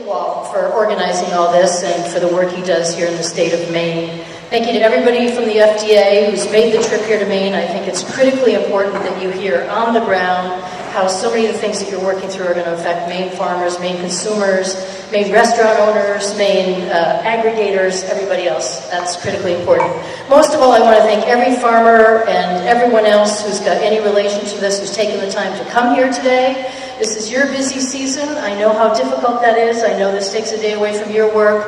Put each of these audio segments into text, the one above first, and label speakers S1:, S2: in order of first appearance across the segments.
S1: Walt for organizing all this and for the work he does here in the state of Maine. Thank you to everybody from the FDA who's made the trip here to Maine. I think it's critically important that you hear on the ground how so many of the things that you're working through are going to affect Maine farmers, Maine consumers, Maine restaurant owners, Maine aggregators, everybody else. That's critically important. Most of all, I want to thank every farmer and everyone else who's got any relation to this, who's taken the time to come here today. This is your busy season. I know how difficult that is. I know this takes a day away from your work,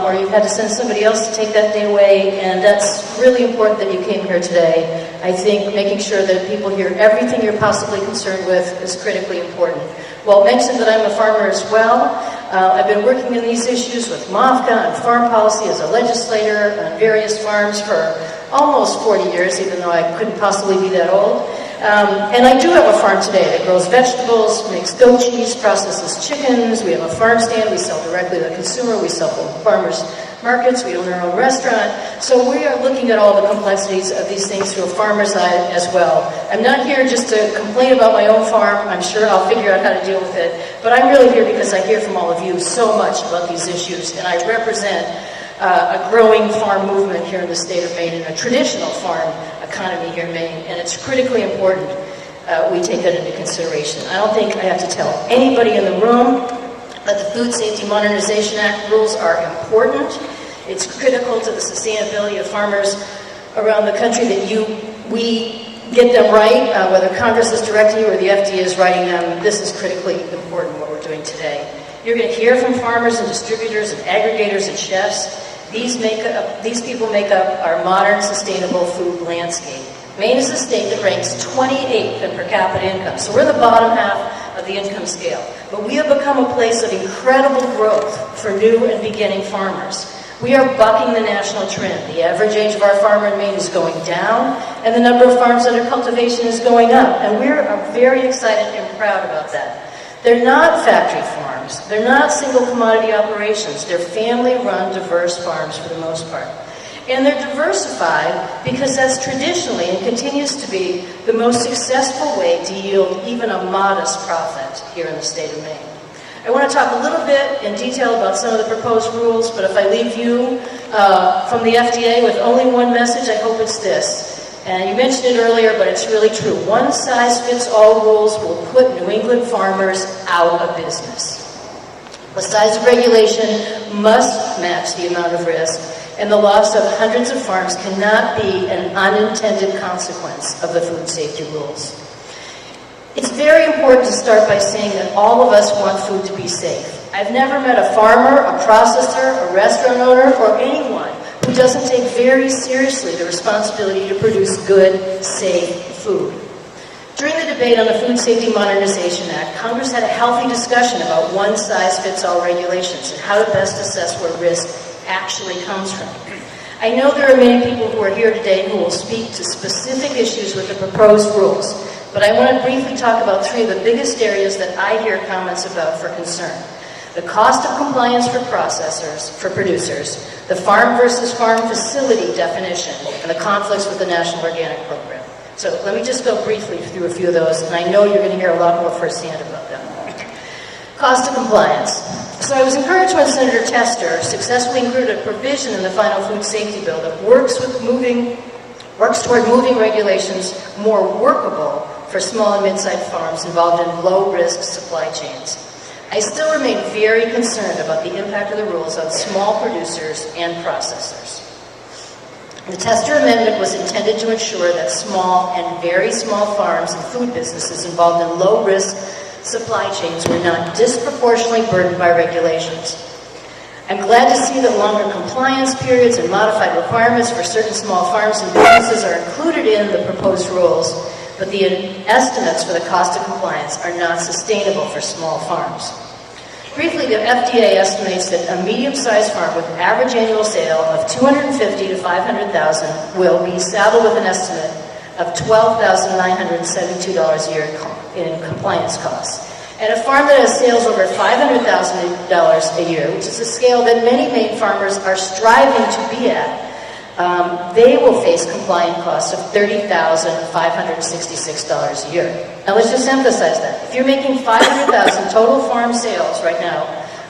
S1: or you've had to send somebody else to take that day away, and that's really important that you came here today. I think making sure that people hear everything you're possibly concerned with is critically important. Well, mention that I'm a farmer as well. I've been working in these issues with MOFCA and farm policy as a legislator on various farms for almost 40 years, even though I couldn't possibly be that old. And I do have a farm today that grows vegetables, makes goat cheese, processes chickens. We have a farm stand. We sell directly to the consumer. We sell from farmers markets. We own our own restaurant. So we are looking at all the complexities of these things through a farmer's eye as well. I'm not here just to complain about my own farm. I'm sure I'll figure out how to deal with it. But I'm really here because I hear from all of you so much about these issues, and I represent a growing farm movement here in the state of Maine and a traditional farm economy here in Maine, and it's critically important we take that into consideration. I don't think I have to tell anybody in the room that the Food Safety Modernization Act rules are important. It's critical to the sustainability of farmers around the country that we get them right, whether Congress is directing you or the FDA is writing them. This is critically important what we're doing today. You're going to hear from farmers and distributors and aggregators and chefs. These people make up our modern, sustainable food landscape. Maine is a state that ranks 28th in per capita income, so we're the bottom half of the income scale. But we have become a place of incredible growth for new and beginning farmers. We are bucking the national trend. The average age of our farmer in Maine is going down, and the number of farms under cultivation is going up, and we're very excited and proud about that. They're not factory farms. They're not single commodity operations. They're family-run, diverse farms for the most part. And they're diversified because that's traditionally and continues to be the most successful way to yield even a modest profit here in the state of Maine. I want to talk a little bit in detail about some of the proposed rules, but if I leave you from the FDA with only one message, I hope it's this. And you mentioned it earlier, but it's really true. One-size-fits-all rules will put New England farmers out of business. The size of regulation must match the amount of risk, and the loss of hundreds of farms cannot be an unintended consequence of the food safety rules. It's very important to start by saying that all of us want food to be safe. I've never met a farmer, a processor, a restaurant owner, or anyone who doesn't take very seriously the responsibility to produce good, safe food. During the debate on the Food Safety Modernization Act, Congress had a healthy discussion about one-size-fits-all regulations and how to best assess where risk actually comes from. I know there are many people who are here today who will speak to specific issues with the proposed rules, but I want to briefly talk about three of the biggest areas that I hear comments about for concern. The cost of compliance for processors, for producers, the farm versus farm facility definition, and the conflicts with the National Organic Program. So let me just go briefly through a few of those, and I know you're going to hear a lot more firsthand about them. Cost of compliance. So I was encouraged when Senator Tester successfully included a provision in the final food safety bill that works toward moving regulations more workable for small and mid-sized farms involved in low-risk supply chains. I still remain very concerned about the impact of the rules on small producers and processors. The Tester Amendment was intended to ensure that small and very small farms and food businesses involved in low-risk supply chains were not disproportionately burdened by regulations. I'm glad to see that longer compliance periods and modified requirements for certain small farms and businesses are included in the proposed rules, but the estimates for the cost of compliance are not sustainable for small farms. Briefly, the FDA estimates that a medium-sized farm with average annual sale of $250,000 to $500,000 will be saddled with an estimate of $12,972 a year in compliance costs. And a farm that has sales over $500,000 a year, which is a scale that many Maine farmers are striving to be at, they will face compliance costs of $30,566 a year. Now let's just emphasize that. If you're making $500,000 total farm sales right now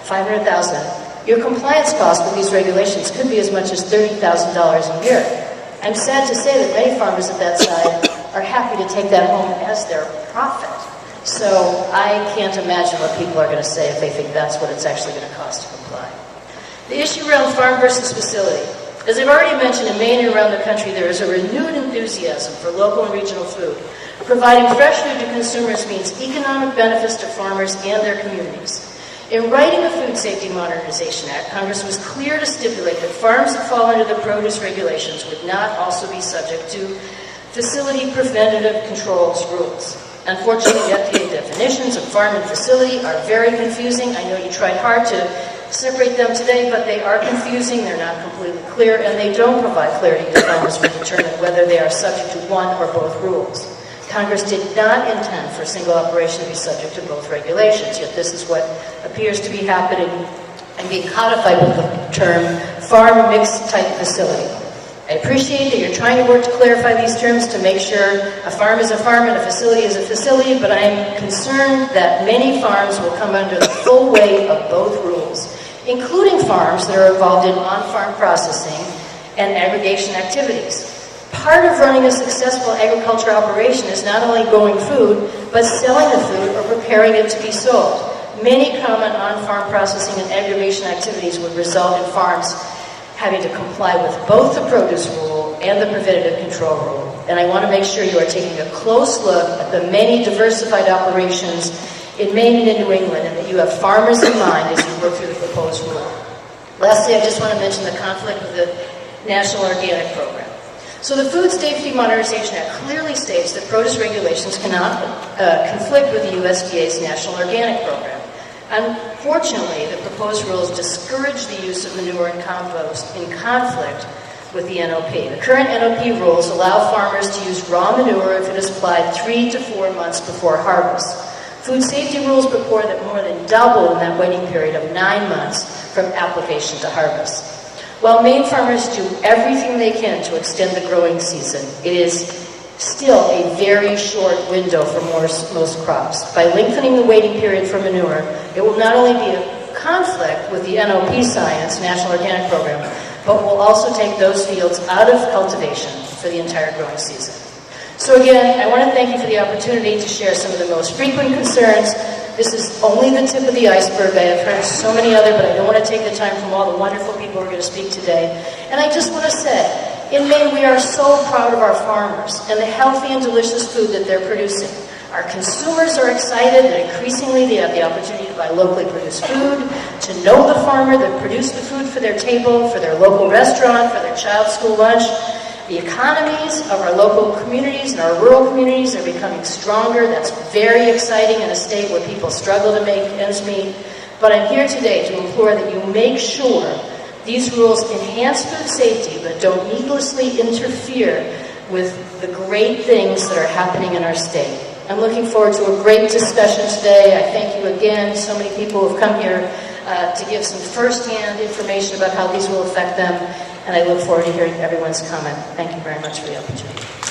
S1: $500,000, your compliance cost with these regulations could be as much as $30,000 a year. I'm sad to say that many farmers at that side are happy to take that home as their profit. So I can't imagine what people are going to say if they think that's what it's actually going to cost to comply. The issue around farm versus facility. As I've already mentioned, in Maine and around the country, there is a renewed enthusiasm for local and regional food. Providing fresh food to consumers means economic benefits to farmers and their communities. In writing the Food Safety Modernization Act, Congress was clear to stipulate that farms that fall under the produce regulations would not also be subject to facility preventative controls rules. Unfortunately, the FDA definitions of farm and facility are very confusing. I know you tried hard to separate them today, but they are confusing, they're not completely clear, and they don't provide clarity to farmers to determine whether they are subject to one or both rules. Congress did not intend for single operation to be subject to both regulations, yet this is what appears to be happening and being codified with the term farm mixed type facility. I appreciate that you're trying to work to clarify these terms to make sure a farm is a farm and a facility is a facility, but I'm concerned that many farms will come under the full weight of both rules, including farms that are involved in on-farm processing and aggregation activities. Part of running a successful agriculture operation is not only growing food, but selling the food or preparing it to be sold. Many common on-farm processing and aggregation activities would result in farms having to comply with both the produce rule and the preventative control rule. And I want to make sure you are taking a close look at the many diversified operations in Maine and in New England, and that you have farmers in mind as you work through the proposed rule. Lastly, I just want to mention the conflict with the National Organic Program. So the Food Safety Modernization Act clearly states that produce regulations cannot conflict with the USDA's National Organic Program. Unfortunately, the proposed rules discourage the use of manure and compost in conflict with the NOP. The current NOP rules allow farmers to use raw manure if it is applied 3 to 4 months before harvest. Food safety rules report that more than double in that waiting period of 9 months from application to harvest. While Maine farmers do everything they can to extend the growing season, it is still a very short window for most crops. By lengthening the waiting period for manure, it will not only be a conflict with the NOP science, National Organic Program, but will also take those fields out of cultivation for the entire growing season. So again, I want to thank you for the opportunity to share some of the most frequent concerns. This is only the tip of the iceberg. I have heard so many other, but I don't want to take the time from all the wonderful people who are going to speak today. And I just want to say, in Maine, we are so proud of our farmers and the healthy and delicious food that they're producing. Our consumers are excited that increasingly they have the opportunity to buy locally produced food, to know the farmer that produced the food for their table, for their local restaurant, for their child's school lunch. The economies of our local communities and our rural communities are becoming stronger. That's very exciting in a state where people struggle to make ends meet. But I'm here today to implore that you make sure these rules enhance food safety, but don't needlessly interfere with the great things that are happening in our state. I'm looking forward to a great discussion today. I thank you again. So many people have come here to give some first-hand information about how these will affect them, and I look forward to hearing everyone's comment. Thank you very much for the opportunity.